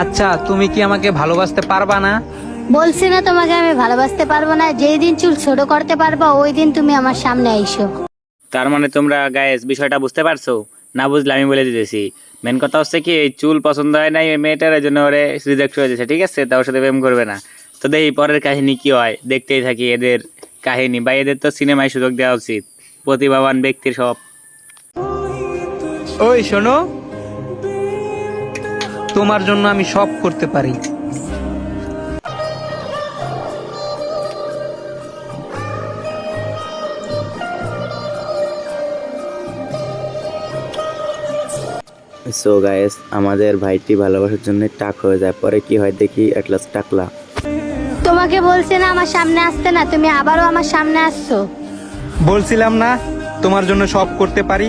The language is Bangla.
আচ্ছা, তুমি কি আমাকে ভালোবাসতে পারবা না? বলছি না তোমাকে আমি ভালোবাসতে পারবো না, যেই দিন চুল ছোট করতে পারবা ওই দিন তুমি আমার সামনে আইসো। তার মানে তোমরা গাইস বিষয়টা বুঝতে পারছো? না বুঝলে আমি বলে দিতেছি। মেন কথা হচ্ছে কি, এই চুল পছন্দ হয় না এই মেয়েটার, এই জন্য ওরে রিজেক্ট হয়ে যাচ্ছে, ঠিক আছে? তার সাথে প্রেম করবে না। তো দেখি পরের কাহিনী কি হয়, দেখতেই থাকি এদের কাহিনী। বা এদের তো সিনেমায় সুযোগ দেওয়া উচিত, প্রতিভাবান ব্যক্তির সব। ওই শোনো, তোমার জন্য আমি সব করতে পারি। সো গাইস, আমাদের ভাইটি ভালোবাসার জন্য টাক হয়ে যায়, পরে কি হয় দেখি। এটলাস টাকলা। তোমাকে বলছি না আমার সামনে আসতে, না তুমি আবারও আমার সামনে আসছো। বলছিলাম না তোমার জন্য সব করতে পারি।